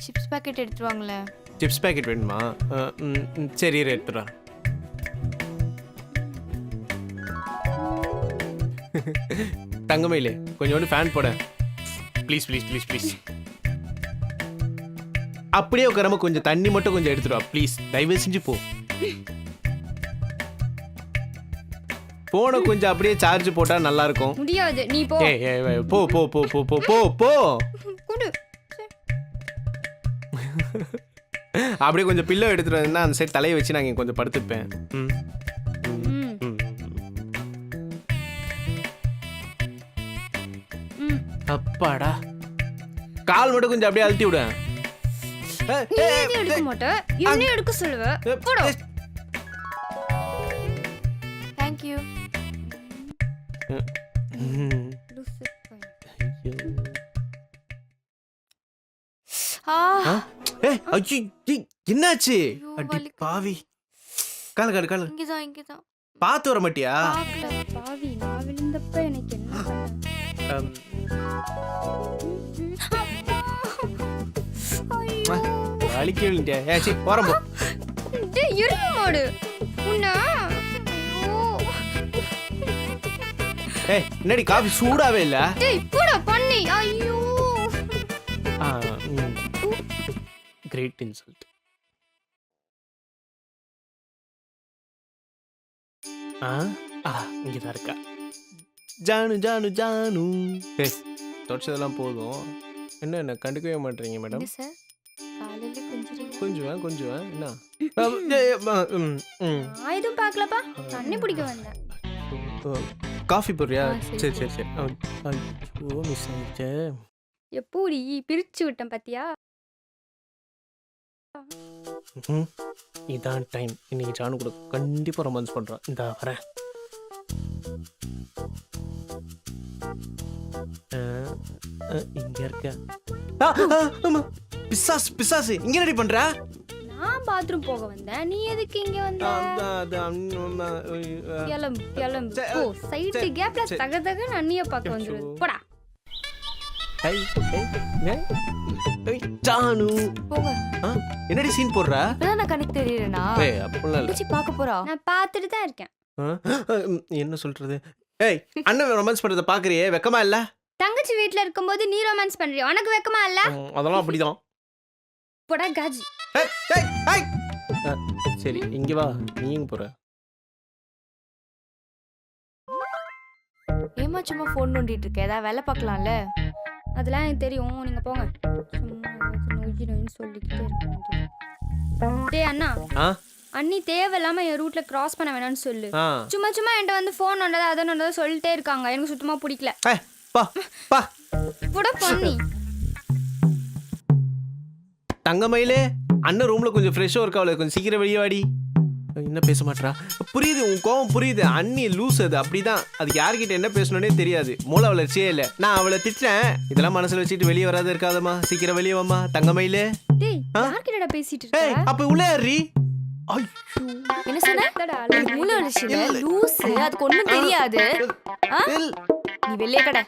Chips packet எடுத்துட்டு வாங்களேன். Chips packet வேணுமா? சரி எடுத்துட்டு வரேன். தங்கமயிலே கொஞ்சோண்டு ஃபேன் போட ப்ளீஸ் ப்ளீஸ் ப்ளீஸ் ப்ளீஸ். அப்படியே உட்காராம கொஞ்சம் தண்ணி மட்டும் கொஞ்சம் எடுத்துட்டு வா ப்ளீஸ், தயவு செஞ்சு போ. போன கொஞ்சம் அப்படியே சார்ஜ் போட்டா நல்லா இருக்கும். முடியாது, நீ போ. ஏய் போ போ போ போ போ போ போ. குடு. அப்படியே கொஞ்சம் பில்லோ எடுத்துட்டு வந்தா அந்த சைடு தலையை வச்சு நான் கொஞ்சம் படுத்துப்பேன். அப்பாடா, கால் மட்டும் கொஞ்சம் அப்படியே அழுத்தி விடு. எடுக்க மாட்டேன், என்ன எடுக்க சொல்லுவ? போடா. Thank you. என்னாச்சு? அடி பாவி, கால கால கால. இங்கதான் பாத்து வர மாட்டியா? பாவி, நான் விழுந்தப்ப எனக்கு என்ன வலிக்க விழுந்தியா? ஏச்சி போறோம். டேய் எருமை மாடு உன்ன. ஏய் என்னடி காபி சூடாவே இல்ல? டேய் போடா பண்ணி. ஐயோ கிரேட் இன்சல்ட். இங்கதான் இருக்கா ஜானு ஜானு ஜானு. தொடச்சதெல்லாம் போதும், என்ன கண்டுக்கவே மாட்டீங்க மேடம்? சார் காலையில கொஞ்சம் கொஞ்சம் என்ன எதுவும் பார்க்கலப்பா, தண்ணி பிடிக்க வந்தேன். காஃபி போடுறியா? சரி சரி சரி. ஓ மிஸ் ஆயிடுச்சே. எப்படி பிரிச்சு விட்டேன் பாத்தியா? இதான் டைம். இன்னைக்கு ஜானு கூட கண்டிப்பா ரொமான்ஸ் பண்றான். இந்த வரேன். இங்க இருக்க பிசாசு பிசாசு இங்க ரெடி பண்ற? நான் பாத்ரூம் போக வந்தேன், நீ எதுக்கு இங்க வந்த? கிளம்பு கிளம்பு போ. சைடு கேப்ல தக தகன்னு அண்ணிய பார்க்க வந்துருது. போடா. ஜானு போங்க. என்னடி சீன் போடுற? இப்பதான் நான் கணக்கு தெரியறேனா? ஏய் அப்பள இல்ல. பிச்சி பார்க்க போறா. நான் பார்த்துட்டு தான் இருக்கேன். என்ன சொல்றது? ஏய் அண்ணன் ரொமான்ஸ் பண்றத பாக்குறியே, வெக்கமா இல்ல? தங்கச்சி வீட்ல இருக்கும்போது நீ ரொமான்ஸ் பண்றியா? உனக்கு வெக்கமா இல்ல? அதெல்லாம் அப்படிதான். போடா காஜி. சரி இங்க வா. நீ எங்க போற? ஏமா சும்மா ஃபோன் நோண்டிட்டு இருக்க? ஏதாவது வேலை பார்க்கலாம்ல? அதெல்லாம் எனக்கு தெரியும், நீங்க போங்க. சும்மா நோயின்னு சொல்லிக்கிட்டே இருக்கேன். டேய் அண்ணா, அண்ணி தேவையில்லாம என் ரூட்ல கிராஸ் பண்ண வேணாம்னு சொல்லு. சும்மா சும்மா என்கிட்ட வந்து ஃபோன் நோண்டதா அதை நோண்டதா சொல்லிட்டே இருக்காங்க, எனக்கு சுத்தமா பிடிக்கல. போடா பண்ணி. தங்கமயிலே, அண்ணன் ரூம்ல கொஞ்சம் ஃப்ரெஷ்ஷா இருக்கா, அவளை கொஞ்சம் சீக்கிரம் வெளியே வாடி. என்ன பேச மாட்டா? புரியுது உன் கோவம் புரியுது. அண்ணி லூஸ், அது அப்படிதான். அதுக்கு யார்கிட்ட என்ன பேசணும்னே தெரியாது, மூளை வளர்ச்சியே இல்லை. நான் அவளை திட்டுறேன், இதெல்லாம் மனசுல வச்சுட்டு வெளியே வராத இருக்காதம்மா. சீக்கிரம் வெளியே வாமா தங்கமயிலே. டேய் யார்கிட்ட பேசிட்டு இருக்க? அப்ப உள்ள ஏறி. என்ன சொன்ன? மூளை வளர்ச்சி லூஸ், அதுக்கு ஒண்ணும் தெரியாது. நீ வெளியே கடை.